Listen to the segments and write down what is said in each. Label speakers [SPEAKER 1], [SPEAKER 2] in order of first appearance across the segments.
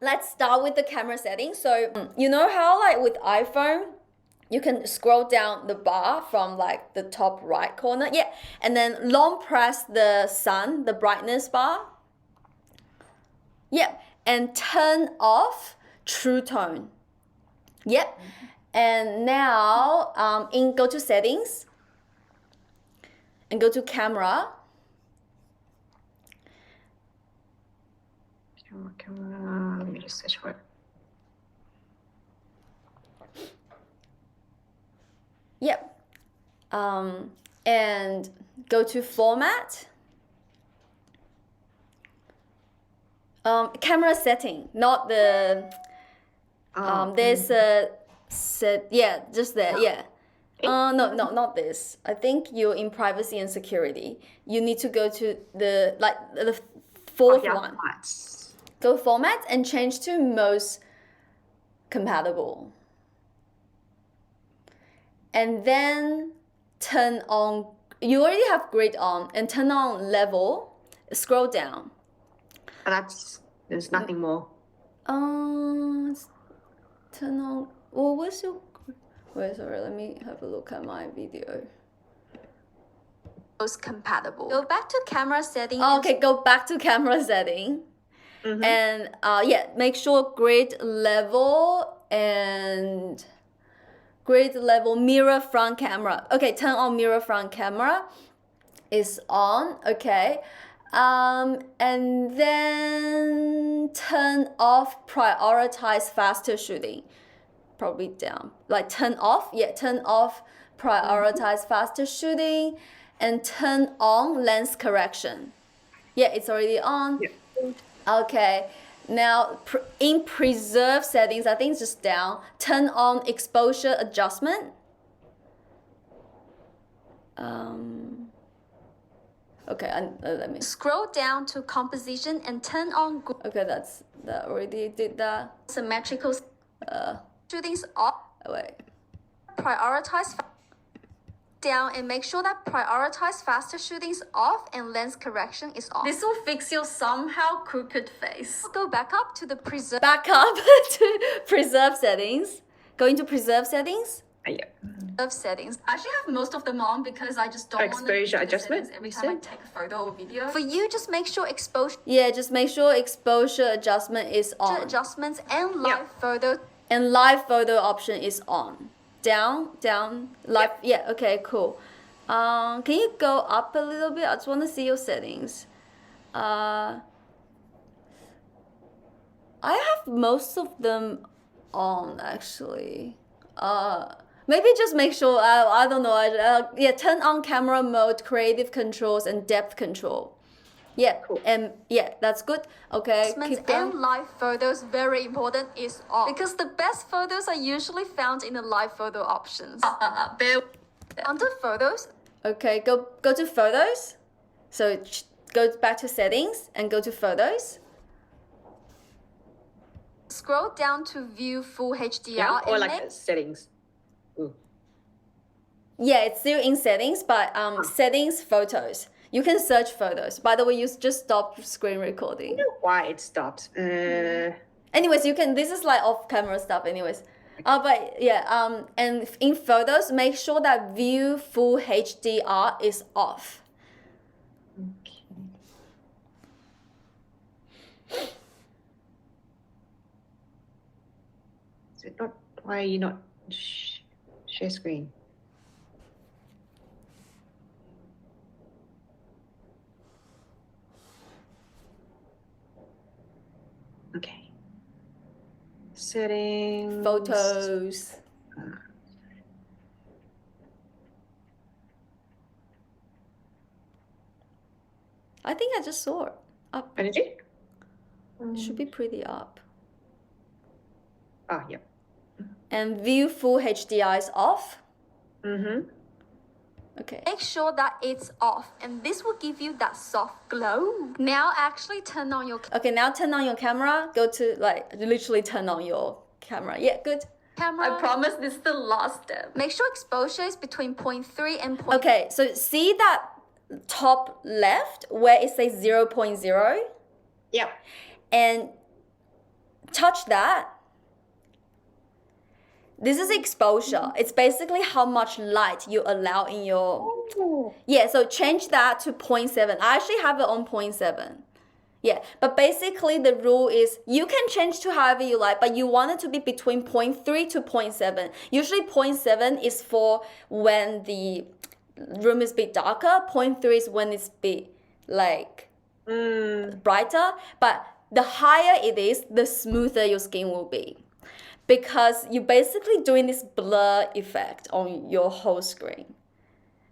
[SPEAKER 1] Let's start with the camera settings. So you know how like with iPhone, you can scroll down the bar from like the top right corner. Yeah. And then long press the sun, the brightness bar. Yep. And turn off true tone. Yep. And now go to settings and go to camera.
[SPEAKER 2] Camera. Let me just search for it.
[SPEAKER 1] Yep. And go to format. Camera setting, not the. There's a set. Yeah, just there. Yeah. No, not this. I think you're in privacy and security. You need to go to the fourth one.
[SPEAKER 2] Formats.
[SPEAKER 1] Go format and change to most compatible. And then turn on, you already have grid on, and turn on level, scroll down.
[SPEAKER 2] There's nothing more.
[SPEAKER 1] Turn on, well, what's your, wait, sorry, let me have a look at my video. Most compatible. Go back to camera setting. Okay, go back to camera setting. And yeah, make sure grid level and grid level mirror front camera. Okay, turn on mirror front camera is on. Okay. And then turn off prioritize faster shooting. Probably down. Like turn off. Yeah, turn off prioritize faster shooting and turn on lens correction. Yeah, it's already on.
[SPEAKER 2] Yeah.
[SPEAKER 1] Okay. Now, in preserve settings, I think it's just down. Turn on exposure adjustment. Okay, let me scroll down to composition and turn on. Okay, that already did that. Symmetrical. Shootings off. Wait. Prioritize down and make sure that prioritize faster shootings off and lens correction is off. This will fix your somehow crooked face. Go back up to the preserve. Back up to preserve settings. Go into preserve settings.
[SPEAKER 2] Yeah.
[SPEAKER 1] Preserve settings. I actually have most of them on because I just don't want to
[SPEAKER 2] exposure adjustment
[SPEAKER 1] every time I take a photo or video. For you, just make sure exposure. Yeah, just make sure exposure adjustment is on. Adjustments and live photo. And live photo option is on. Down, live. Yeah, okay, cool. Can you go up a little bit? I just want to see your settings. I have most of them on actually. Maybe just make sure. I don't know. Yeah, turn on camera mode, creative controls, and depth control. Yeah, cool. And yeah, that's good. Okay, keep going. And live photos, very important, is off because the best photos are usually found in the live photo options. Under photos. Okay, go to photos. So go back to settings and go to photos. Scroll down to view full HDR.
[SPEAKER 2] Yeah, or like settings. Ooh.
[SPEAKER 1] Yeah, it's still in settings, but settings, photos. You can search photos. By the way, you just stopped screen recording.
[SPEAKER 2] I don't know why it stopped.
[SPEAKER 1] Anyways, you can. This is like off-camera stuff. Anyways, but yeah. And in photos, make sure that view full HDR is off.
[SPEAKER 2] Okay. Is it not? Why are you not share screen? Okay. Settings.
[SPEAKER 1] Photos. I think I just saw it up.
[SPEAKER 2] What did you?
[SPEAKER 1] It should be pretty up.
[SPEAKER 2] Ah, yep.
[SPEAKER 1] And view full HDR is off. Okay. Make sure that it's off, and this will give you that soft glow. Now actually turn on your. Okay, now turn on your camera. Go to like literally turn on your camera. Yeah, good. Camera. I promise this is the last step. Make sure exposure is between 0.3 and 0. Okay, so see that top left where it says 0.0.
[SPEAKER 2] Yep.
[SPEAKER 1] And touch that. This is exposure. It's basically how much light you allow in your...
[SPEAKER 2] Oh.
[SPEAKER 1] Yeah, so change that to 0.7. I actually have it on 0.7. Yeah, but basically the rule is you can change to however you like, but you want it to be between 0.3 to 0.7. Usually 0.7 is for when the room is a bit darker. 0.3 is when it's a bit like brighter. But the higher it is, the smoother your skin will be. Because you're basically doing this blur effect on your whole screen.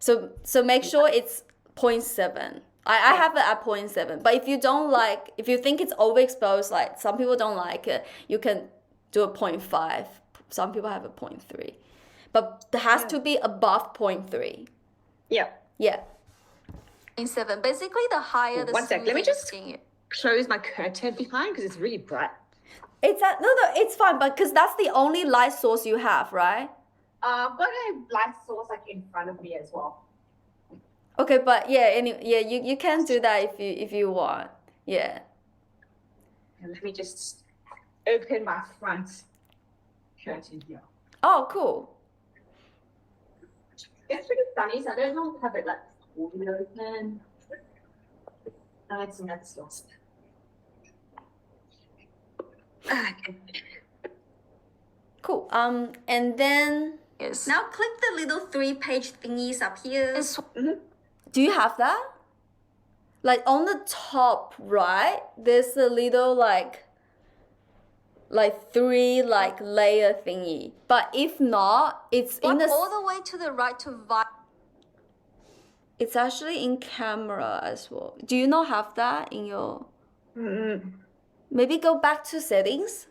[SPEAKER 1] So make sure it's 0.7. I have it at 0.7. But if you don't like, if you think it's overexposed, like some people don't like it, you can do a 0.5. Some people have a 0.3. But it has to be above 0.3.
[SPEAKER 2] Yeah.
[SPEAKER 1] Yeah. 0.7. Basically, the higher the
[SPEAKER 2] One sec, let me
[SPEAKER 1] smoother
[SPEAKER 2] just
[SPEAKER 1] skin.
[SPEAKER 2] close my curtain behind because it's really bright.
[SPEAKER 1] It's no, it's fine, but because that's the only light source you have, right?
[SPEAKER 2] I've got a light source like in front of me as well.
[SPEAKER 1] Okay, but yeah, you can do that if you want. Yeah.
[SPEAKER 2] And let me just open my front curtain here.
[SPEAKER 1] Oh, cool.
[SPEAKER 2] It's pretty sunny, so I don't know if I have it like fully open. No, it's not lost. Okay.
[SPEAKER 1] Cool. And then yes. Now click the little 3-page thingies up here. Do you have that? Like on the top right, there's a little like 3 layer thingy. But if not, it's in the all the way to the right to It's actually in camera as well. Do you not have that in your? Maybe go back to settings.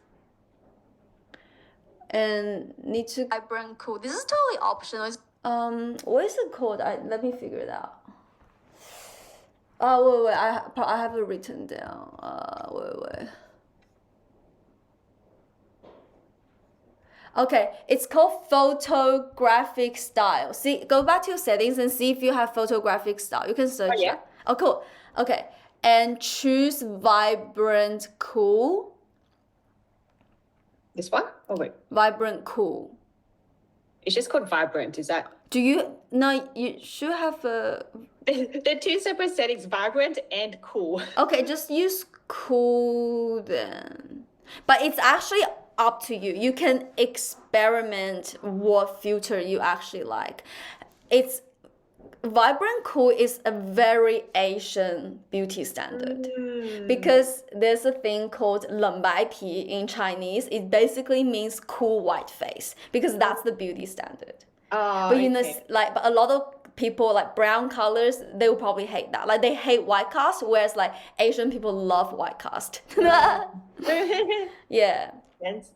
[SPEAKER 1] And need to vibrant cool. This is totally optional. What is it called? Let me figure it out. Oh wait, I have it written down. Wait. Okay, it's called photographic style. See, go back to your settings and see if you have photographic style. You can search
[SPEAKER 2] Oh, yeah.
[SPEAKER 1] it. Oh, cool. Okay, and choose vibrant cool.
[SPEAKER 2] This one? Oh wait,
[SPEAKER 1] Vibrant cool.
[SPEAKER 2] it's just called vibrant. Is that?
[SPEAKER 1] Do you? No, you should have a.
[SPEAKER 2] They're two separate settings: vibrant and cool.
[SPEAKER 1] Okay, just use cool then. But it's actually up to you. You can experiment what filter you actually like. It's vibrant cool is a very Asian beauty standard. Because there's a thing called 冷白皮 in Chinese. It basically means cool white face because that's the beauty standard. But you know, but a lot of people like brown colors, they will probably hate that. Like they hate white cast, whereas like Asian people love white cast. Yeah.
[SPEAKER 2] Yes.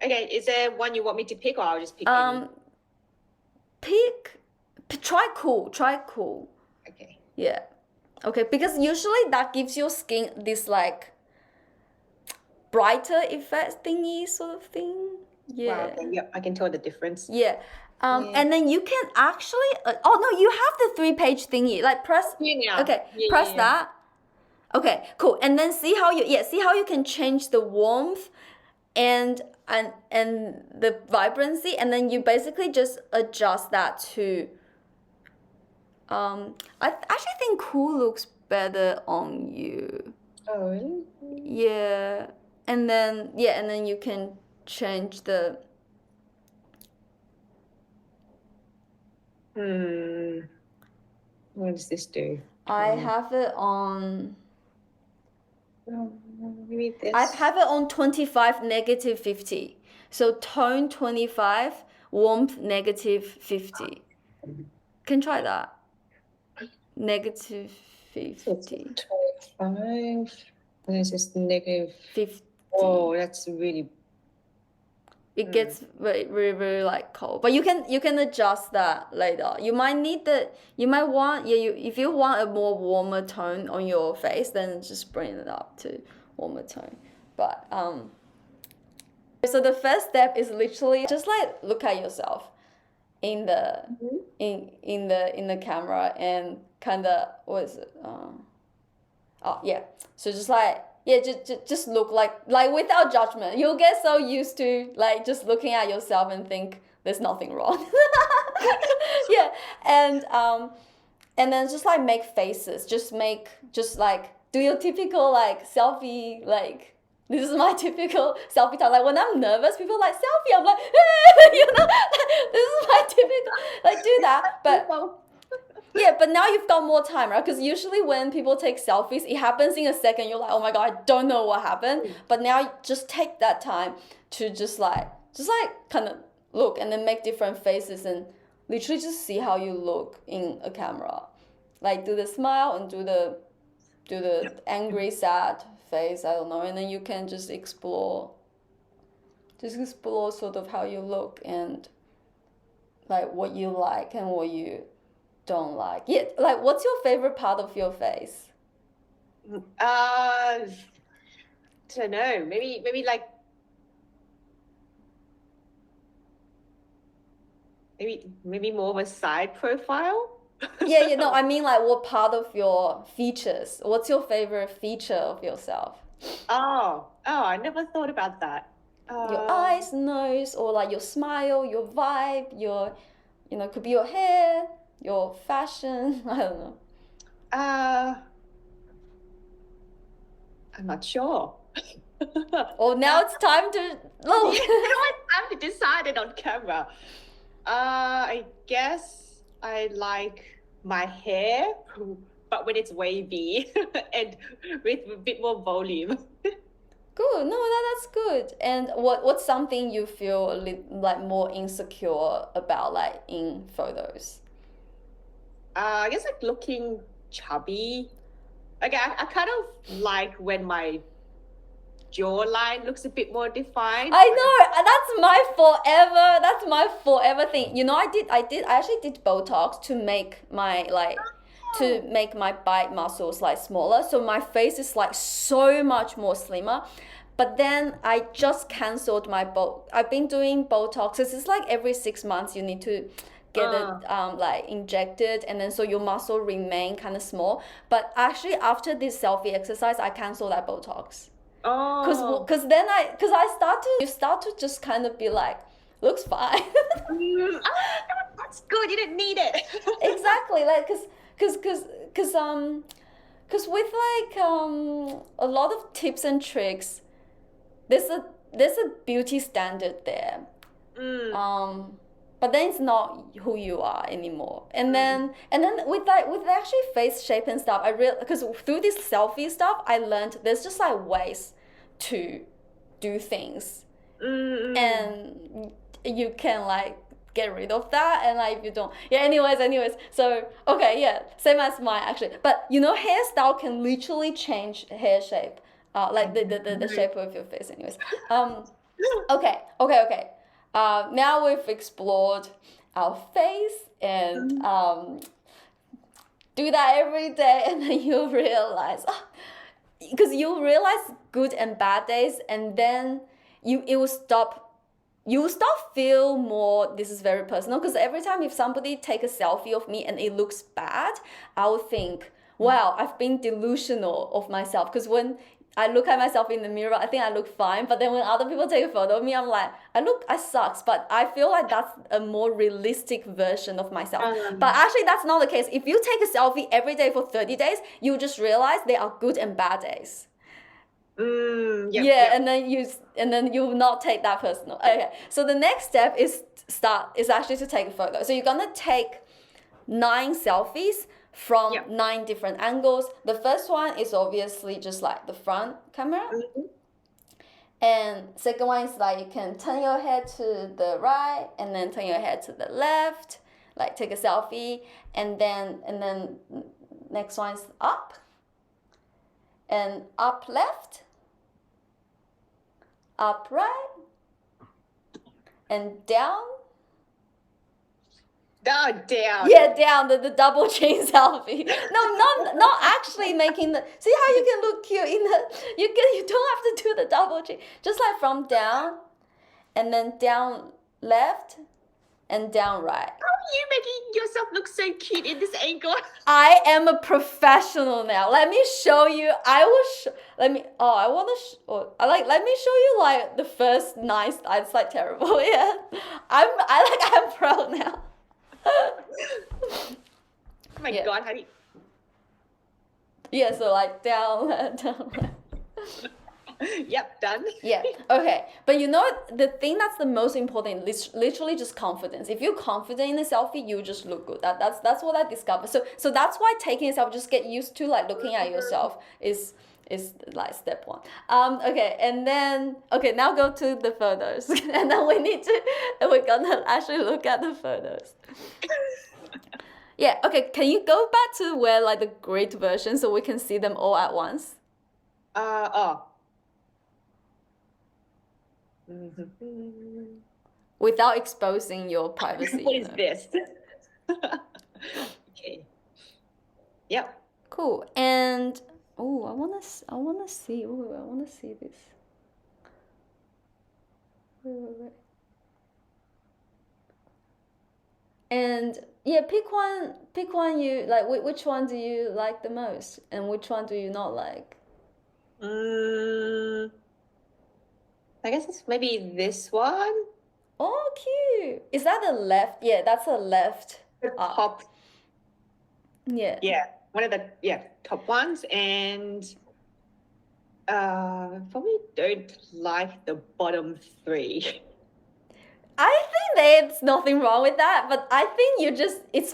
[SPEAKER 2] Okay, is there one you want me to pick, or I'll just pick any?
[SPEAKER 1] Try cool.
[SPEAKER 2] Okay.
[SPEAKER 1] Yeah. Okay, because usually that gives your skin this like brighter effect thingy sort of thing. Yeah.
[SPEAKER 2] Wow, okay, yeah, I can tell the difference.
[SPEAKER 1] Yeah. And then you can actually oh no, you have the 3-page thingy. Like press
[SPEAKER 2] Yeah.
[SPEAKER 1] Okay,
[SPEAKER 2] Yeah,
[SPEAKER 1] press
[SPEAKER 2] yeah.
[SPEAKER 1] that. Okay, cool. And then see how you can change the warmth and the vibrancy, and then you basically just adjust that to I actually think cool looks better on you.
[SPEAKER 2] Oh, really?
[SPEAKER 1] Yeah. And then you can change the
[SPEAKER 2] What does this do?
[SPEAKER 1] I have it on
[SPEAKER 2] Maybe this.
[SPEAKER 1] I have it on 25 -50. So tone 25, warmth -50. Can try that. -50.
[SPEAKER 2] 25. And this is negative.
[SPEAKER 1] 50.
[SPEAKER 2] Oh, that's really.
[SPEAKER 1] It gets very, very, very like cold. But you can adjust that later. You might want if you want a more warmer tone on your face, then just bring it up to warmer tone. But so the first step is literally just like look at yourself in the in the camera and kind of what is it? Oh yeah. So just like yeah, just look like without judgment. You'll get so used to like just looking at yourself and think there's nothing wrong. Yeah, and then just like make faces. Just like do your typical like selfie like. This is my typical selfie time. Like when I'm nervous, people are like selfie. I'm like, you know, this is my typical like do that. But yeah, but now you've got more time, right? Because usually when people take selfies, it happens in a second. You're like, oh my God, I don't know what happened. But now you just take that time to just like kind of look and then make different faces and literally just see how you look in a camera. Like do the smile and do the angry, sad face. I don't know, and then you can just explore sort of how you look and like what you like and what you don't like. Yeah, like what's your favorite part of your face?
[SPEAKER 3] I don't know. Maybe like maybe more of a side profile.
[SPEAKER 1] Yeah, no, I mean like what part of your features? What's your favorite feature of yourself?
[SPEAKER 3] Oh, I never thought about that.
[SPEAKER 1] Your eyes, nose, or like your smile, your vibe, your, could be your hair, your fashion. I don't know.
[SPEAKER 3] I'm not sure.
[SPEAKER 1] Oh, now it's time to look.
[SPEAKER 3] I have to decide it on camera. I guess I like my hair, but when it's wavy and with a bit more volume.
[SPEAKER 1] Good. No, that's good. And what's something you feel like more insecure about, like in photos?
[SPEAKER 3] I guess like looking chubby. Okay, I kind of like when my jawline looks a bit more defined.
[SPEAKER 1] I know, that's my forever thing. I actually did Botox to make my bite muscles like smaller, so my face is like so much more slimmer. But then I just cancelled I've been doing Botox. It's like every 6 months you need to get it like injected, and then so your muscle remain kind of small. But actually after this selfie exercise, I canceled that Botox. Because then you start to just kind of be like, looks fine.
[SPEAKER 3] That's good. You didn't need it.
[SPEAKER 1] Exactly, like because with like a lot of tips and tricks, there's a beauty standard there. But then it's not who you are anymore. And then with actually face shape and stuff, because through this selfie stuff, I learned there's just like ways to do things, and you can like get rid of that, and like if you don't, yeah. Anyways, so okay, yeah, same as mine actually. But hairstyle can literally change hair shape, like the shape of your face. Anyways, okay. Now we've explored our face and do that every day, and then you realize, because you realize good and bad days, and then you will start feel more. This is very personal, because every time if somebody take a selfie of me and it looks bad, I will think, wow, I've been delusional of myself. Because when I look at myself in the mirror, I think I look fine. But then when other people take a photo of me, I'm like, I sucks. But I feel like that's a more realistic version of myself. But actually, that's not the case. If you take a selfie every day for 30 days, you just realize there are good and bad days. And then you will not take that personal. Okay, so the next step is actually to take a photo. So you're gonna take 9 selfies from 9 different angles. The first one is obviously just like the front camera. And second one is like you can turn your head to the right and then turn your head to the left, like take a selfie. And then next one is up and up left, up right, and down.
[SPEAKER 3] Down.
[SPEAKER 1] Yeah, down, the double chin selfie. No, not actually making the. See how you can look cute in the. You don't have to do the double chin. Just like from down, and then down left, and down right.
[SPEAKER 3] How are you making yourself look so cute in this angle?
[SPEAKER 1] I am a professional now. Let me show you. I will. Let me. Oh, I want to. Let me show you like the first 9 slides. It's like terrible. Yeah. I'm pro now.
[SPEAKER 3] Oh my
[SPEAKER 1] Yeah.
[SPEAKER 3] god, how do you...
[SPEAKER 1] Yeah. So like down, down.
[SPEAKER 3] Yep, done.
[SPEAKER 1] Yeah. Okay. But you know what? The thing that's the most important is literally just confidence. If you're confident in a selfie, you just look good. That's what I discovered. So that's why taking a selfie, just get used to like looking at yourself is like step 1. Okay, and then now go to the photos. And then we're gonna actually look at the photos. Yeah, okay, can you go back to where like the grid version so we can see them all at once?
[SPEAKER 3] Oh.
[SPEAKER 1] Without exposing your privacy.
[SPEAKER 3] What
[SPEAKER 1] you
[SPEAKER 3] is
[SPEAKER 1] know.
[SPEAKER 3] this? Okay. Yep.
[SPEAKER 1] Cool. And oh, I wanna see. Oh, I wanna see this. Wait. And yeah, pick one you like. Which one do you like the most, and which one do you not like?
[SPEAKER 3] I guess it's maybe this one.
[SPEAKER 1] Oh, cute. Is that the left? Yeah, that's the left.
[SPEAKER 3] The
[SPEAKER 1] up.
[SPEAKER 3] top.
[SPEAKER 1] Yeah.
[SPEAKER 3] Yeah, one of the top ones, and probably don't like the bottom 3.
[SPEAKER 1] I think there's nothing wrong with that, but I think it's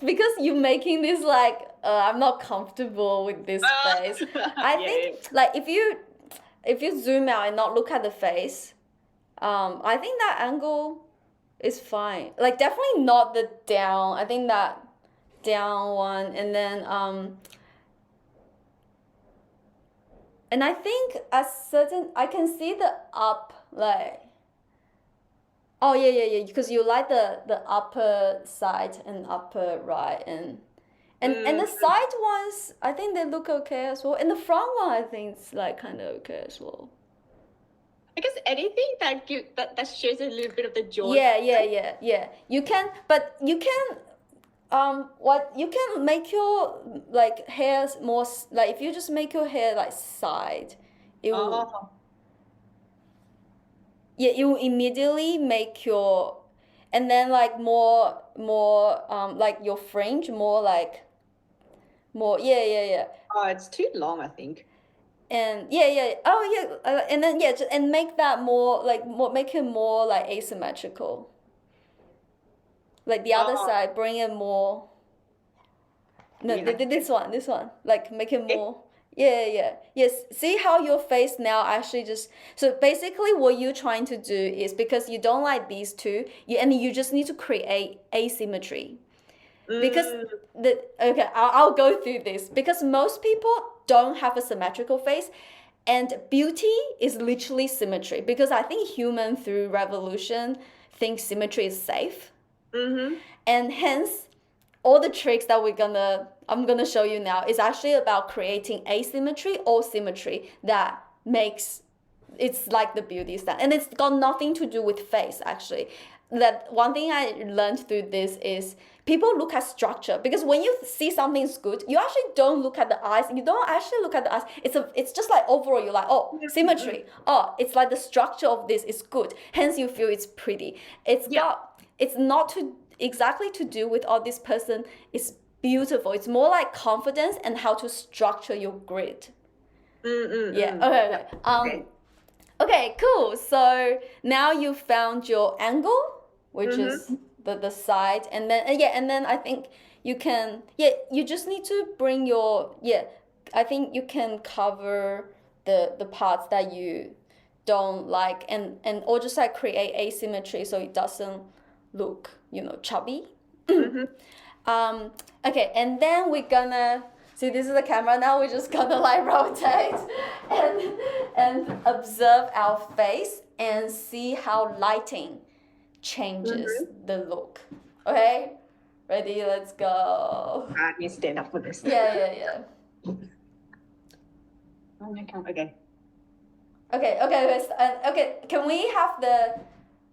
[SPEAKER 1] because you're making this like I'm not comfortable with this face. I think like if you zoom out and not look at the face, I think that angle is fine. Like definitely not the down. I think that down one, and then and I think I can see the up like. Oh yeah, because you like the upper side and upper right and the side ones, I think they look okay as well. And the front one, I think it's like kind of okay as well.
[SPEAKER 3] I guess anything that shows a little bit of the jaw.
[SPEAKER 1] Yeah. You can make your like hairs more like if you just make your hair like side, it will. Yeah, it will immediately make your, and then like more like your fringe more. Yeah.
[SPEAKER 3] Oh, it's too long, I think.
[SPEAKER 1] And and then and make that make it more like asymmetrical. Like the other side, bring it more. No, this one, like make it more. Yeah. Yes, see how your face now actually just, so basically what you're trying to do is because you don't like these two, you just need to create asymmetry. Because I'll go through this because most people don't have a symmetrical face, and beauty is literally symmetry, because I think human through revolution think symmetry is safe. And hence all the tricks that I'm gonna show you now is actually about creating asymmetry or symmetry that makes it's like the beauty standard, and it's got nothing to do with face actually. That one thing I learned through this is people look at structure, because when you see something's good, you actually don't look at the eyes. You don't actually look at the eyes. It's just like overall you're like, oh, symmetry. Oh, it's like the structure of this is good. Hence you feel it's pretty. It's not exactly to do with this person is beautiful. It's more like confidence and how to structure your grid. Okay. Okay, cool. So now you found your angle, which is the side, and then I think you can you just need to bring your I think you can cover the parts that you don't like and or just like create asymmetry so it doesn't look chubby. Okay, and then we're gonna see, this is the camera now, we're just gonna like rotate and observe our face and see how lighting changes the look. Okay, ready, let's go.
[SPEAKER 3] I need to stand up for this.
[SPEAKER 1] Yeah.
[SPEAKER 3] Okay.
[SPEAKER 1] Okay, can we have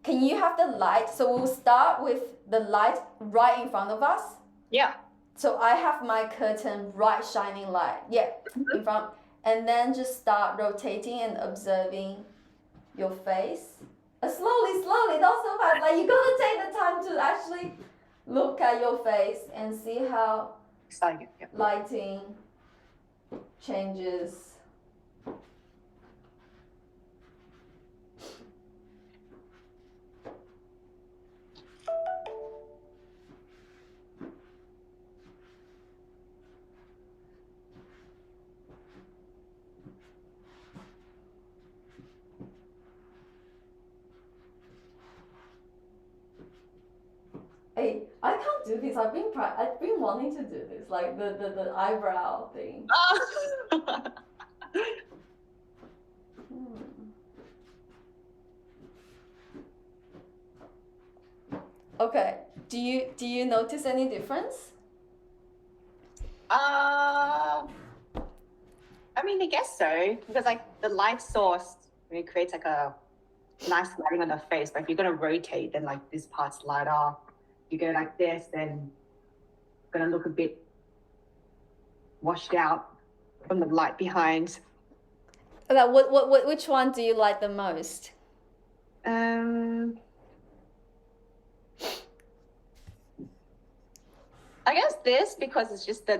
[SPEAKER 1] can you have the light? So we'll start with the light right in front of us.
[SPEAKER 3] Yeah.
[SPEAKER 1] So I have my curtain bright shining light, in front, and then just start rotating and observing your face. Slowly, don't so fast. Like you gotta take the time to actually look at your face and see how
[SPEAKER 3] Exciting. Yeah.
[SPEAKER 1] lighting changes. Hey, I can't do this. I've been wanting to do this, like the eyebrow thing. Okay. Do you notice any difference?
[SPEAKER 3] I mean, I guess so, because like the light source, it creates like a nice lighting on the face. But if you're gonna rotate, then like this part's lighter. You go like this, then gonna look a bit washed out from the light behind.
[SPEAKER 1] Okay, which one do you like the most?
[SPEAKER 3] I guess this, because it's just the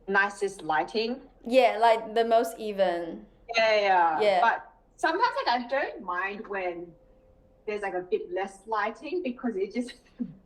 [SPEAKER 3] nicest lighting.
[SPEAKER 1] Yeah, like the most even.
[SPEAKER 3] Yeah. But sometimes like I don't mind when there's like a bit less lighting, because it just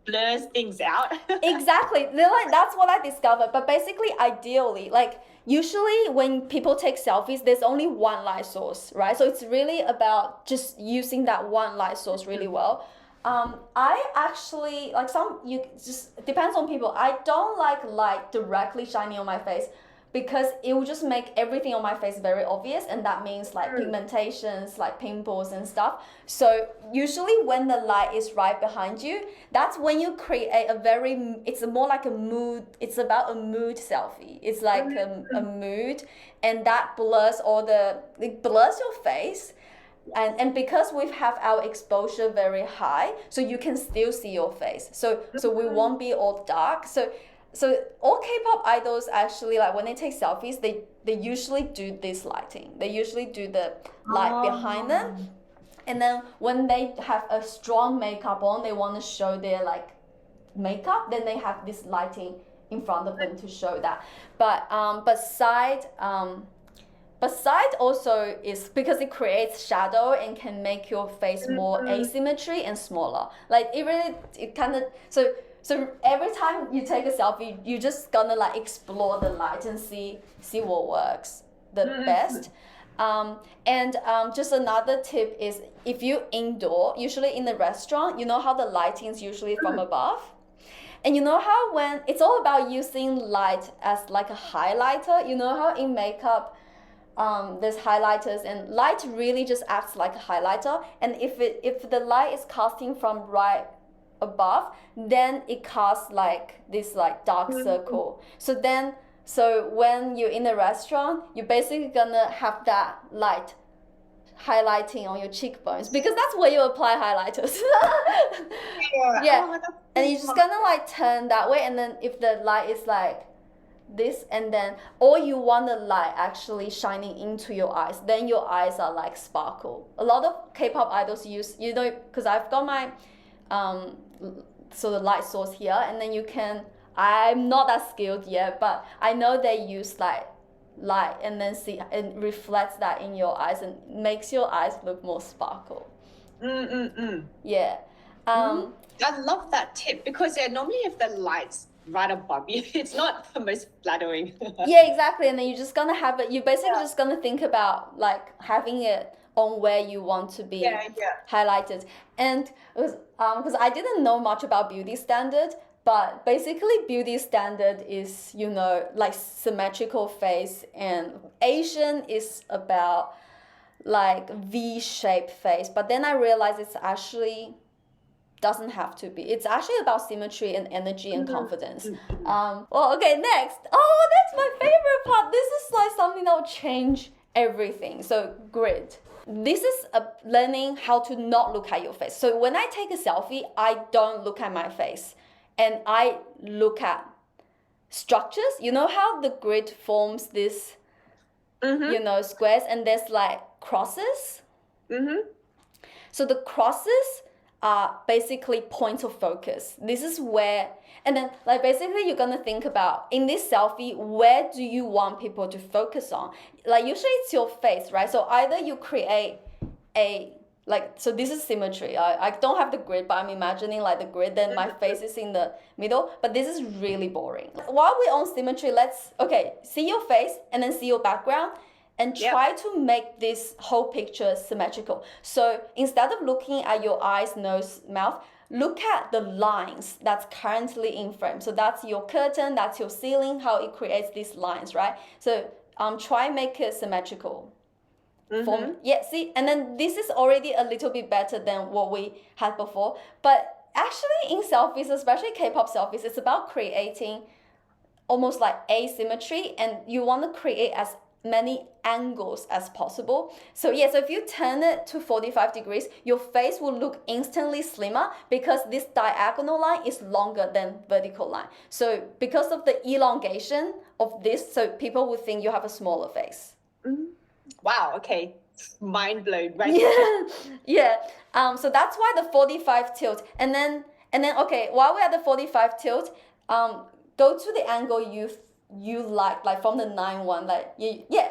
[SPEAKER 3] blurs things out.
[SPEAKER 1] Exactly. Like, that's what I discovered. But basically, ideally, like usually when people take selfies, there's only one light source, right? So it's really about just using that one light source really well. I actually like you just depends on people. I don't like light directly shining on my face, because it will just make everything on my face very obvious, and that means like pigmentations, like pimples and stuff. So usually when the light is right behind you, that's when you create it's more like a mood, it's about a mood selfie. It's like a mood, and that blurs it blurs your face. And because we have our exposure very high, so you can still see your face. So we won't be all dark. So all K-pop idols actually, like when they take selfies, they usually do this lighting. They usually do the light behind them. And then when they have a strong makeup on, they want to show their like makeup, then they have this lighting in front of them to show that. But side also is because it creates shadow and can make your face more asymmetry and smaller. Like it kind of so every time you take a selfie, you just gonna like explore the light and see what works the best. Just another tip is, if you indoor, usually in the restaurant, you know how the lighting is usually from above. And you know how when it's all about using light as like a highlighter, you know how in makeup there's highlighters, and light really just acts like a highlighter. And if the light is casting from right above, then it casts like this like dark circle. So when you're in a restaurant, you're basically gonna have that light highlighting on your cheekbones, because that's where you apply highlighters. And you're just gonna like turn that way, and then if the light is like this, and then or you want the light actually shining into your eyes, then your eyes are like sparkle. A lot of K-pop idols use, because I've got my so the light source here, and then I'm not that skilled yet, but I know they use like light and then see and reflects that in your eyes and makes your eyes look more sparkle. Yeah.
[SPEAKER 3] I love that tip, because normally if the light's right above you, it's not the most flattering.
[SPEAKER 1] Yeah, exactly. And then you're just gonna have it. You're basically just gonna think about like having it on where you want to be highlighted. And because I didn't know much about beauty standard, but basically beauty standard is, like symmetrical face, and Asian is about like V-shaped face. But then I realized it's actually doesn't have to be. It's actually about symmetry and energy and confidence. Okay, next. Oh, that's my favorite part. This is like something that will change everything. So grid. This is learning how to not look at your face. So when I take a selfie, I don't look at my face and I look at structures. You know how the grid forms this, squares, and there's like crosses? So the crosses are basically points of focus. This is where, and then like basically you're gonna think about in this selfie, where do you want people to focus on? Like usually it's your face, right? So either you create so this is symmetry. I don't have the grid, but I'm imagining like the grid, then my face is in the middle, but this is really boring. While we're on symmetry, let's, see your face and then see your background and try to make this whole picture symmetrical. So instead of looking at your eyes, nose, mouth, look at the lines that's currently in frame. So that's your curtain, that's your ceiling, how it creates these lines, right? So try make it symmetrical. See, and then this is already a little bit better than what we had before. But actually in selfies, especially K-pop selfies, it's about creating almost like asymmetry, and you want to create as many angles as possible. So so if you turn it to 45 degrees, your face will look instantly slimmer because this diagonal line is longer than vertical line. So because of the elongation of this, so people would think you have a smaller face.
[SPEAKER 3] Wow, okay. Mind blown, right?
[SPEAKER 1] So that's why the 45 tilt. And then while we're at the 45 tilt, go to the angle you like from the 9-1,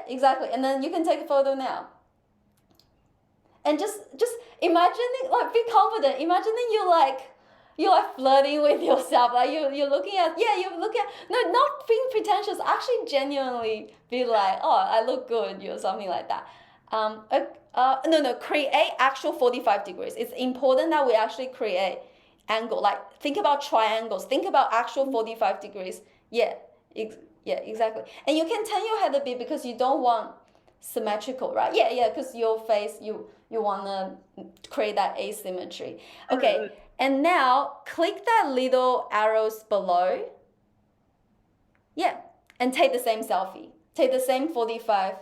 [SPEAKER 1] exactly. And then you can take a photo now. And just imagining, like, be confident. Imagining you're like flirting with yourself, like you're looking at, no, not being pretentious, actually genuinely be like, oh, I look good, or something like that. Create actual 45 degrees. It's important that we actually create angle, like think about triangles, think about actual 45 degrees. Exactly. And you can turn your head a bit because you don't want symmetrical, right? Because your face, you want to create that asymmetry. Okay. And now click that little arrows below. And take the same selfie. Take the same 45.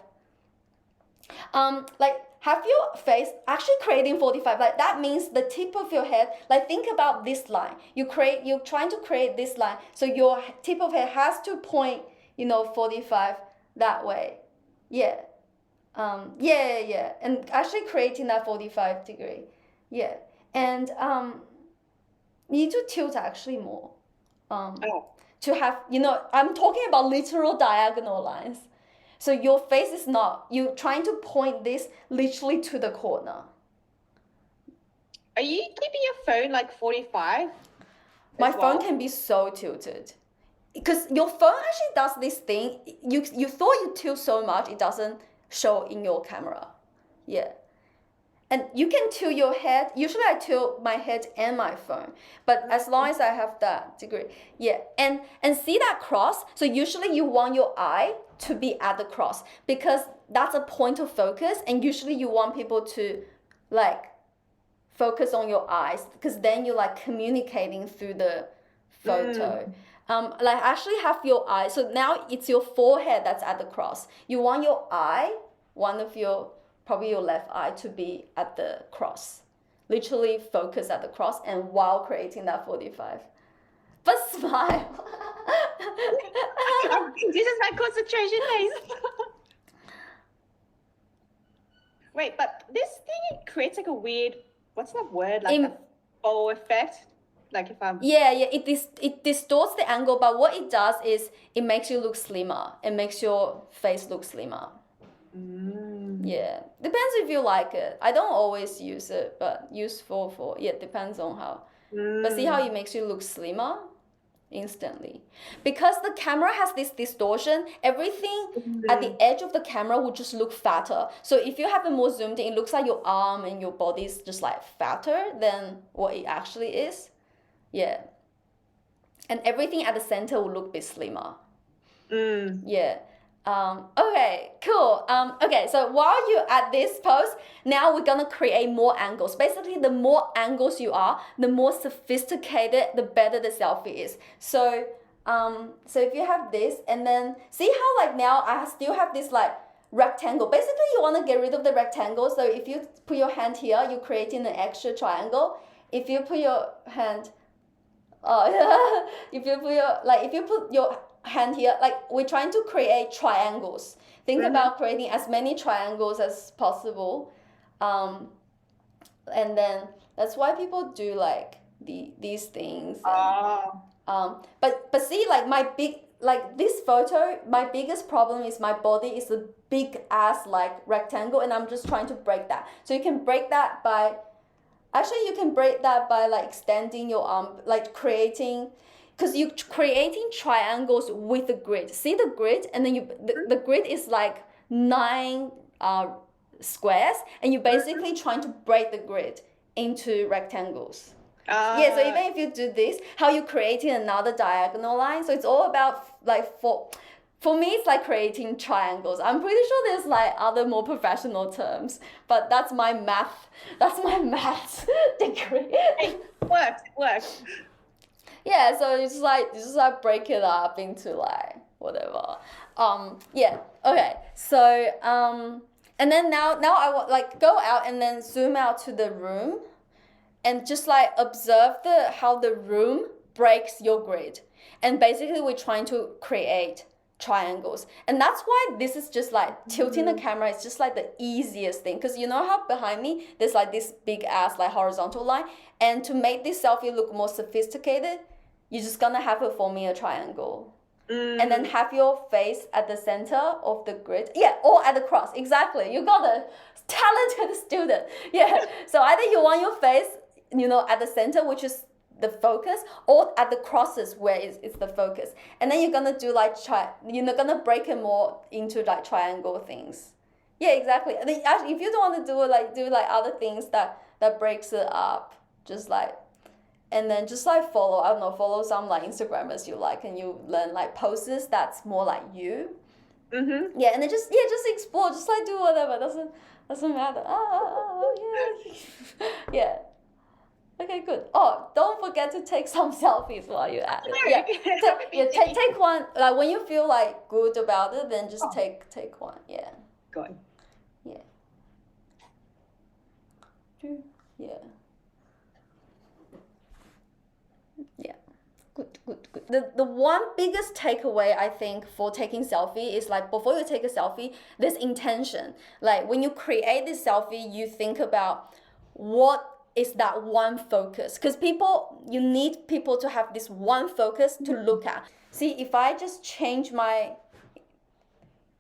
[SPEAKER 1] Have your face actually creating 45. Like that means the tip of your head, like think about this line. You're trying to create this line. So your tip of head has to point, 45 that way. And actually creating that 45 degree. And you need to tilt actually more. To have, I'm talking about literal diagonal lines. So your face is not, you're trying to point this literally to the corner.
[SPEAKER 3] Are you keeping your phone like 45?
[SPEAKER 1] My phone can be so tilted. Because your phone actually does this thing. You thought you tilt so much, it doesn't show in your camera. And you can tilt your head. Usually I tilt my head and my phone. But as long as I have that degree. And see that cross? So usually you want your eye to be at the cross because that's a point of focus, and usually you want people to like focus on your eyes because then you're like communicating through the photo. Actually have your eye. So now it's your forehead that's at the cross. You want your eye, probably your left eye, to be at the cross. Literally focus at the cross and while creating that 45. But smile.
[SPEAKER 3] This is my concentration phase. Wait, but this thing creates like a weird, what's that word? Like a faux effect? Like if I'm... it distorts the angle, but what it does is it makes you look slimmer. It makes your face look slimmer. Depends if you like it. I don't always use it, but useful for, depends on how. But see how it makes you look slimmer instantly. Because the camera has this distortion, everything at the edge of the camera will just look fatter. So if you have it more zoomed in, it looks like your arm and your body is just like fatter than what it actually is. And everything at the center will look a bit slimmer. Okay, cool. Okay, so while you're at this pose, now we're gonna create more angles. Basically, the more angles you are, the more sophisticated, the better the selfie is. So if you have this, and then see how like now I still have this like
[SPEAKER 1] rectangle. Basically, you want to get rid of the rectangle. So if you put your hand here, you're creating an extra triangle. If you put your hand, if you put your hand here, like we're trying to create triangles. Think about creating as many triangles as possible. And then that's why people do like these things. And, but see, like this photo, my biggest problem is my body is a big ass like rectangle, and I'm just trying to break that. So you can break that by, actually you can break that by like extending your arm, like creating, because you're creating triangles with the grid. See the grid, and then the grid is like 9 squares, and you're basically trying to break the grid into rectangles. Yeah, so even if you do this, how you're creating another diagonal line. So it's all about like, for me, it's like creating triangles. I'm pretty sure there's like other more professional terms, but that's my math degree.
[SPEAKER 3] It works.
[SPEAKER 1] Yeah, so you just like break it up into like whatever. Yeah, okay. So and then now I want like go out and then zoom out to the room, and just like observe how the room breaks your grid. And basically we're trying to create triangles. And that's why this is just like tilting the camera is just like the easiest thing, because you know how behind me there's like this big ass like horizontal line, and to make this selfie look more sophisticated, you're just gonna have it forming a triangle. And then have your face at the center of the grid. Yeah, or at the cross. Exactly. You got a talented student. Yeah. So either you want your face, you know, at the center, which is the focus, or at the crosses where it's the focus. And then you're gonna do like you're gonna break it more into like triangle things. Yeah, exactly. And then, actually, if you don't want to do like other things that breaks it up, just like, and then just like follow some like Instagrammers you like, and you learn like poses that's more like you. Yeah, and then just explore, just like do whatever, doesn't matter. Yeah. Yeah. Okay, good. Oh, don't forget to take some selfies while you're at it. Yeah, take one. Like when you feel like good about it, then just take one. Yeah.
[SPEAKER 3] Good.
[SPEAKER 1] Yeah. Yeah. Yeah. Good. The one biggest takeaway I think for taking selfie is like before you take a selfie, there's intention. Like when you create this selfie, you think about what is that one focus, because you need people to have this one focus to look at. See, if I just change my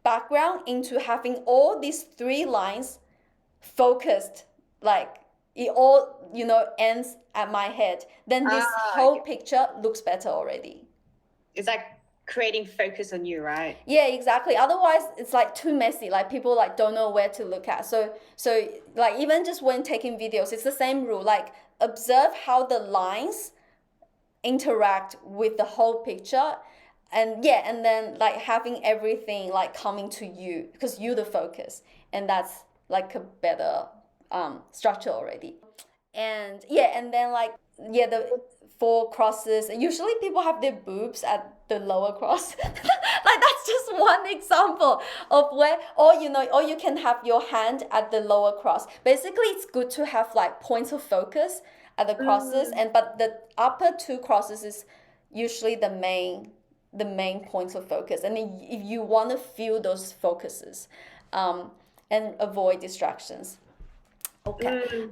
[SPEAKER 1] background into having all these 3 lines focused, like it all, you know, ends at my head, then this whole picture looks better already.
[SPEAKER 3] It's like creating focus on you, right?
[SPEAKER 1] Yeah, exactly. Otherwise, it's like too messy. Like people like don't know where to look at. So like even just when taking videos, it's the same rule. Like observe how the lines interact with the whole picture, and then like having everything like coming to you because you're the focus, and that's like a better structure already. And then like the 4 crosses. Usually people have their boobs at the lower cross. Like that's just one example of where, or you can have your hand at the lower cross. Basically, it's good to have like points of focus at the crosses, but the upper 2 crosses is usually the main points of focus. And if you want to feel those focuses, and avoid distractions. Okay.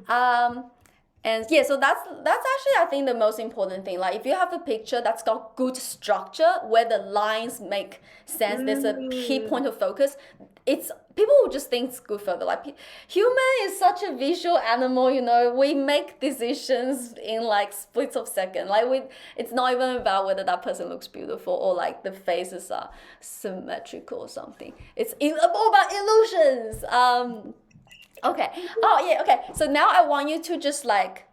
[SPEAKER 1] And yeah, so that's actually I think the most important thing. Like if you have a picture that's got good structure where the lines make sense, there's a key point of focus. People will just think it's good photo. Like human is such a visual animal, you know. We make decisions in like splits of second. Like it's not even about whether that person looks beautiful or like the faces are symmetrical or something. It's all about illusions. Okay. Oh yeah. Okay. So now I want you to just like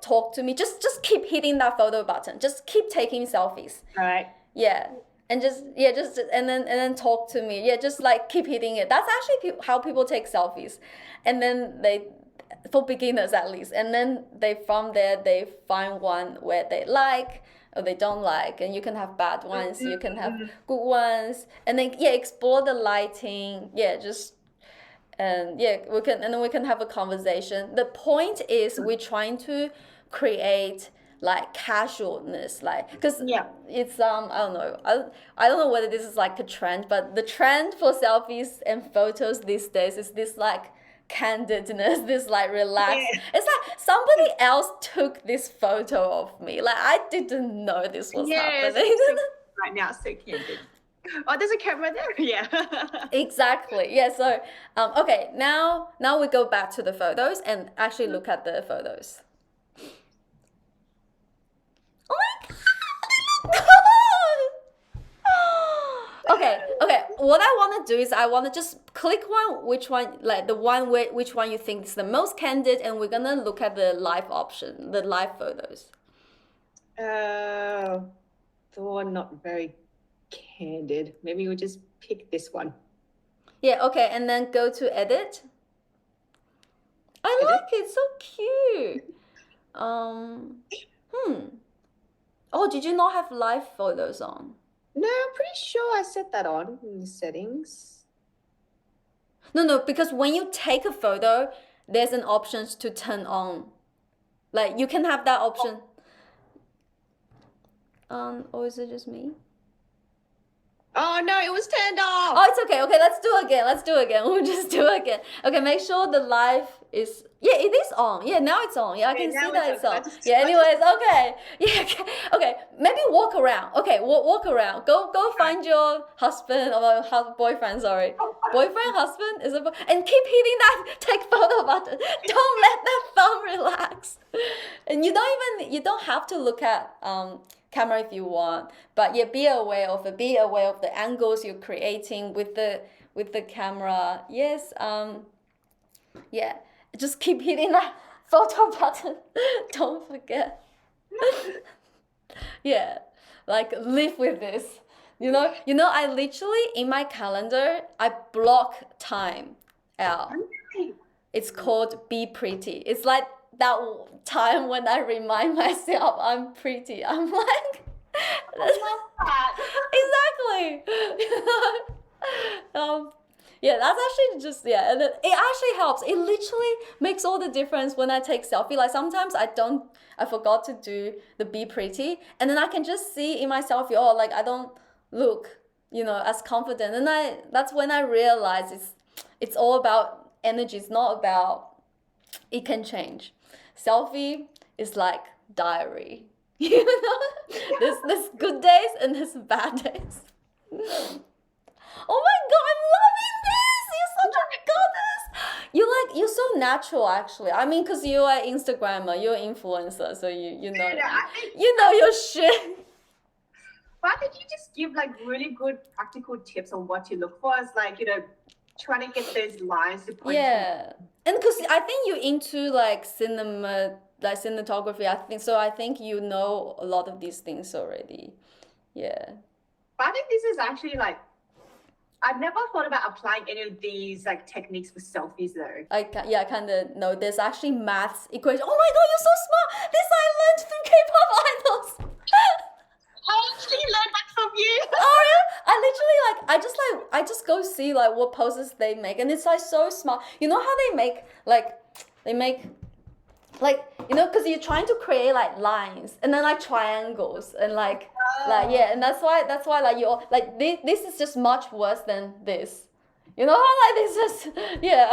[SPEAKER 1] talk to me. Just keep hitting that photo button. Just keep taking selfies.
[SPEAKER 3] All right.
[SPEAKER 1] Yeah. And just and then talk to me. Yeah. Just like keep hitting it. That's actually how people take selfies. And then for beginners at least. And then from there they find one where they like. or they don't like, and you can have bad ones, you can have good ones, and then yeah, explore the lighting, yeah, just and yeah, we can have a conversation. The point is we're trying to create like casualness, like because
[SPEAKER 3] Yeah.
[SPEAKER 1] it's I don't know, I don't know whether this is like a trend, but the trend for selfies and photos these days is this like candidness, this like relaxed.
[SPEAKER 3] Yeah.
[SPEAKER 1] It's like somebody else took this photo of me. Like I didn't know this was
[SPEAKER 3] Yes,
[SPEAKER 1] happening.
[SPEAKER 3] right now, so candid. Oh, there's a camera there. Yeah.
[SPEAKER 1] Exactly. Yeah. So, okay. Now we go back to the photos and actually look at the photos. Oh my god! Okay. Okay. What I want to do is I want to just click one, which one, like the one which one you think is the most candid, and we're gonna look at the live option, the live photos.
[SPEAKER 3] The one not very candid. Maybe we'll just pick this one.
[SPEAKER 1] Yeah. Okay. And then go to edit. I
[SPEAKER 3] Edit?
[SPEAKER 1] like it. So cute. Oh, did you not have live photos on?
[SPEAKER 3] No, I'm pretty sure I set that on in the settings.
[SPEAKER 1] No, because when you take a photo, there's an option to turn on. Like you can have that option. Or is it just me?
[SPEAKER 3] Oh no, it was turned off.
[SPEAKER 1] Oh, it's okay. Okay, let's do it again. Let's do it again. We'll just do it again. Okay, make sure the live is. Yeah, it is on. Yeah, now it's on. Yeah, I can
[SPEAKER 3] Okay,
[SPEAKER 1] see
[SPEAKER 3] now
[SPEAKER 1] that
[SPEAKER 3] it's
[SPEAKER 1] it's
[SPEAKER 3] on.
[SPEAKER 1] on.
[SPEAKER 3] I just-
[SPEAKER 1] Yeah. Anyways, okay. Yeah. Okay. Okay. Maybe walk around. Okay, walk around. Go find your husband or boyfriend. Sorry, boyfriend, husband is and keep hitting that take photo button. Don't let that thumb relax. And you don't have to look at camera if you want, but yeah, be aware of it. Be aware of the angles you're creating with the camera. Yes. Yeah. Just keep hitting that photo button. Don't forget. Yeah. Like live with this. You know, I literally in my calendar I block time out. It's called Be Pretty. It's like that time when I remind myself I'm pretty. I'm like, exactly. Yeah, that's actually just yeah, and it actually helps. It literally makes all the difference when I take selfie. Like sometimes I forgot to do the Be Pretty, and then I can just see in my selfie, oh, like I don't look, as confident, and that's when I realize it's all about energy. It's not about it can change. Selfie is like diary. There's good days and there's bad days. Oh my god, I'm loving this! You're such a goddess! You're so natural actually. I mean, cause you're an Instagrammer, you're an influencer, so you know you know your shit.
[SPEAKER 3] Why did you just give like really good practical tips on what to look for? It's like, trying to get those lines to point
[SPEAKER 1] Yeah. And because I think you're into like cinema, like cinematography, I think you know a lot of these things already. Yeah.
[SPEAKER 3] But I think this is actually like, I've never thought about applying any of these like techniques for selfies though.
[SPEAKER 1] I kind of know there's actually maths equation. Oh my god, you're so smart! This I learned through K-pop idols.
[SPEAKER 3] I actually learned that from you.
[SPEAKER 1] Oh yeah, I just go see like what poses they make, and it's like so smart. You know how they make because you're trying to create like lines and then like triangles and like yeah, and that's why like you're like this is just much worse than this. You know how like this is yeah.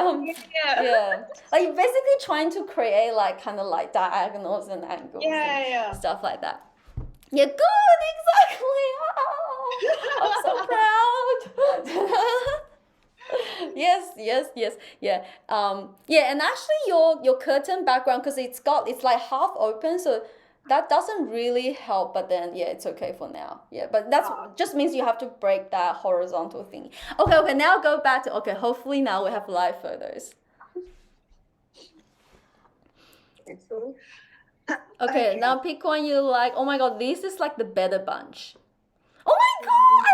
[SPEAKER 1] Like you're basically trying to create like kind of like diagonals and angles and stuff like that. Yeah, good, exactly. Oh, I'm so proud. Yes, yeah. Yeah, and actually your curtain background, because it's like half open, so that doesn't really help, but then yeah, it's okay for now. Yeah, but that's just means you have to break that horizontal thing. Okay, now go back to hopefully now we have live photos. Okay, now pick one you like. Oh my god, this is like the better bunch. Oh my god,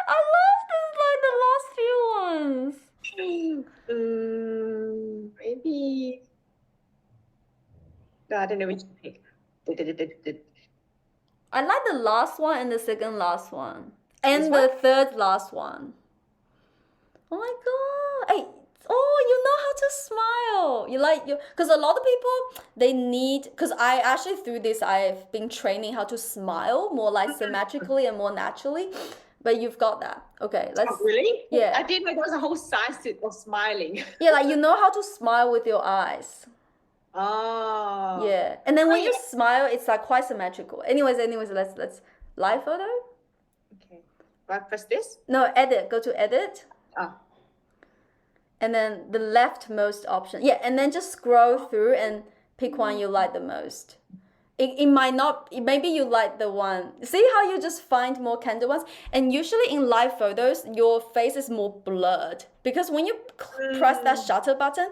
[SPEAKER 1] I love the last few ones.
[SPEAKER 3] Maybe. No, I don't know which to pick.
[SPEAKER 1] I like the last one and the second last one. And
[SPEAKER 3] This
[SPEAKER 1] the
[SPEAKER 3] one?
[SPEAKER 1] third last one. Oh my god. Hey, oh, you know how to smile. You like you because a lot of people they need because I actually through this I've been training how to smile more like symmetrically and more naturally. But you've got that. Okay, let's
[SPEAKER 3] Oh, really?
[SPEAKER 1] Yeah.
[SPEAKER 3] I didn't know there was a whole science of smiling.
[SPEAKER 1] Yeah, like you know how to smile with your eyes.
[SPEAKER 3] Oh.
[SPEAKER 1] Yeah. And then when
[SPEAKER 3] Oh,
[SPEAKER 1] you
[SPEAKER 3] yeah.
[SPEAKER 1] smile, it's like quite symmetrical. Anyways, let's live photo.
[SPEAKER 3] Okay. Do I press this?
[SPEAKER 1] No, edit. Go to edit.
[SPEAKER 3] Oh.
[SPEAKER 1] And then the leftmost option. Yeah, and then just scroll through and pick one you like the most. It might not, maybe you like the one. See how you just find more candid ones? And usually in live photos, your face is more blurred because when you press that shutter button,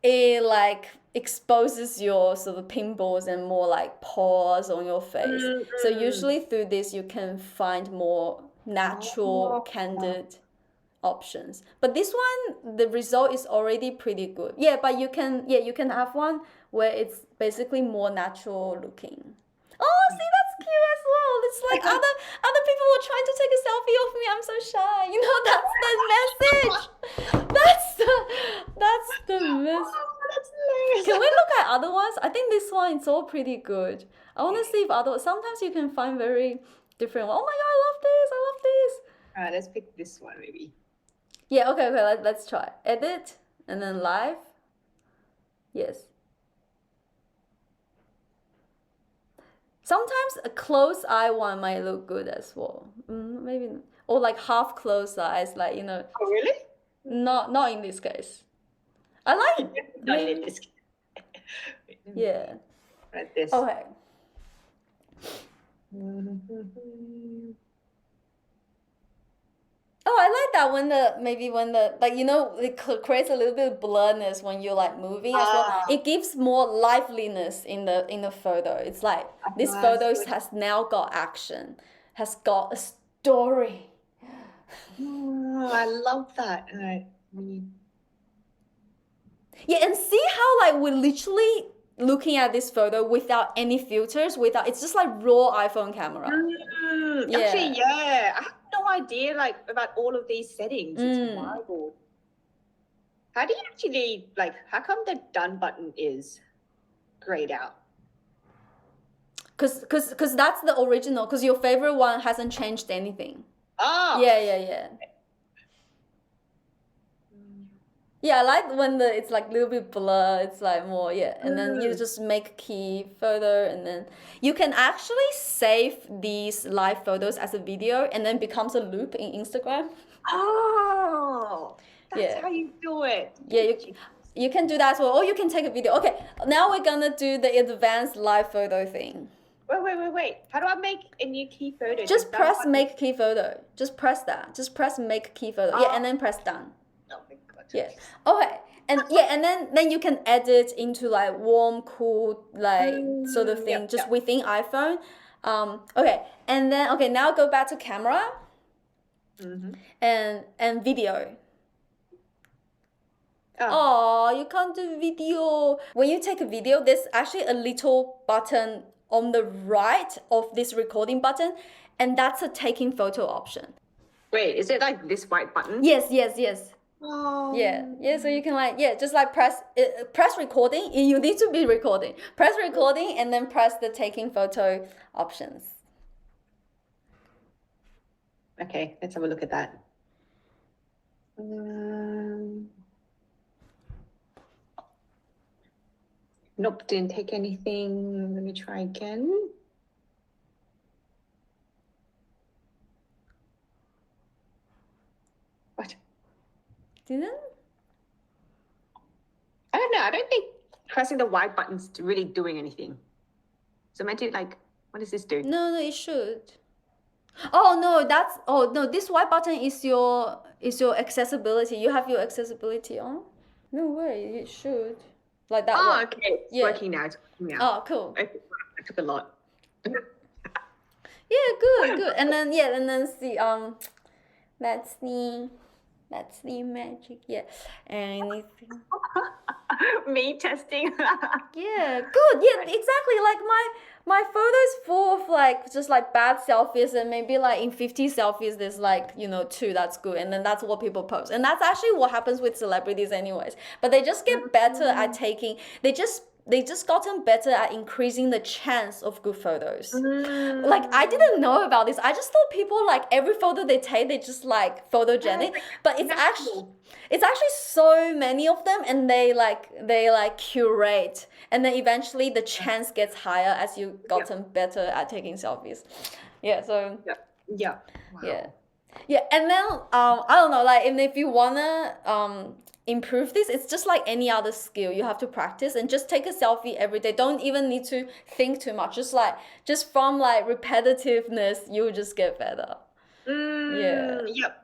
[SPEAKER 1] it like exposes your sort of pimples and more like pores on your face. So usually through this, you can find more natural, candid options. But this one, the result is already pretty good. Yeah, but you can have one where it's basically more natural looking. Oh, see, that's cute as well. It's like other people were trying to take a selfie of me. I'm so shy. You know, that's the message. That's the message.
[SPEAKER 3] Oh, that's hilarious.
[SPEAKER 1] Can we look at other ones? I think this one is all pretty good. I want to see if other. Sometimes you can find very different. Oh my god, I love this! I love this.
[SPEAKER 3] Alright, let's pick this one maybe.
[SPEAKER 1] Yeah, okay. Let's try. Edit and then live. Yes. Sometimes a closed eye one might look good as well. Maybe or like half closed eyes, like
[SPEAKER 3] Oh, really?
[SPEAKER 1] not in this case. I like
[SPEAKER 3] Not
[SPEAKER 1] maybe-
[SPEAKER 3] in this.
[SPEAKER 1] yeah.
[SPEAKER 3] Like this.
[SPEAKER 1] Okay. Oh, I like that when the like it creates a little bit of blurriness when you're like moving as well. It gives more liveliness in the photo. It's like this
[SPEAKER 3] Ah,
[SPEAKER 1] photo
[SPEAKER 3] so-
[SPEAKER 1] has now got action, has got a story.
[SPEAKER 3] Oh, I love that. Alright.
[SPEAKER 1] Yeah, and see how like we're literally looking at this photo without any filters, without it's just like raw iPhone camera. Yeah.
[SPEAKER 3] Actually, yeah. I have no idea like about all of these settings. It's wild. How do you actually like? How come the done button is grayed out?
[SPEAKER 1] Cause that's the original. Cause your favorite one hasn't changed anything.
[SPEAKER 3] Oh.
[SPEAKER 1] Yeah. Yeah, I like when it's like a little bit blur. It's like more, yeah. And then you just make key photo, and then you can actually save these live photos as a video, and then becomes a loop in Instagram.
[SPEAKER 3] Oh. That's
[SPEAKER 1] Yeah.
[SPEAKER 3] how you do it.
[SPEAKER 1] Yeah, you can do that as well, or you can take a video. Okay, now we're gonna do the advanced live photo thing.
[SPEAKER 3] Wait. How do I make a new key photo?
[SPEAKER 1] Just
[SPEAKER 3] Done
[SPEAKER 1] press
[SPEAKER 3] button?
[SPEAKER 1] make key photo. Just press that. Just press make key photo. Yeah, and then press done.
[SPEAKER 3] Oh my god.
[SPEAKER 1] Yeah. Okay. And yeah, and then you can edit into like warm, cool, like sort of thing, just within iPhone. Okay. And then now go back to camera and video. Oh, you can't do video. When you take a video, there's actually a little button on the right of this recording button, and that's a taking photo option.
[SPEAKER 3] Wait, is it like this white button?
[SPEAKER 1] Yes.
[SPEAKER 3] Oh.
[SPEAKER 1] Yeah. So you can just like press recording. You need to be recording. Press recording and then press the taking photo options.
[SPEAKER 3] Okay, let's have a look at that. Nope, didn't take anything. Let me try again. What?
[SPEAKER 1] Didn't?
[SPEAKER 3] I don't know. I don't think pressing the white button's really doing anything. So meant to like, what does this do?
[SPEAKER 1] No, it should. Oh no, this white button is your accessibility. You have your accessibility on? No way, it should. Like that
[SPEAKER 3] Oh,
[SPEAKER 1] one.
[SPEAKER 3] okay. It's
[SPEAKER 1] Yeah.
[SPEAKER 3] working now. It's working now.
[SPEAKER 1] Oh, cool.
[SPEAKER 3] Okay, it took a lot.
[SPEAKER 1] Yeah, good. And then see that's the magic. Yeah. Anything.
[SPEAKER 3] Me testing.
[SPEAKER 1] Yeah, good. Yeah, exactly. Like my photos full of like just like bad selfies, and maybe like in 50 selfies there's like, you know, two that's good, and then that's what people post. And that's actually what happens with celebrities anyways. But they just get better at taking they just gotten better at increasing the chance of good photos. Like I didn't know about this. I just thought people like every photo they take they just like photogenic, but it's actually so many of them, and they curate, and then eventually the chance gets higher as you gotten better at taking selfies. Yeah, so
[SPEAKER 3] Yeah. Yeah. Wow.
[SPEAKER 1] yeah. Yeah, and then I don't know, like, and if you wanna improve this, it's just like any other skill. You have to practice and just take a selfie every day. Don't even need to think too much. Just from like repetitiveness, you just get better. Yeah.
[SPEAKER 3] Yep.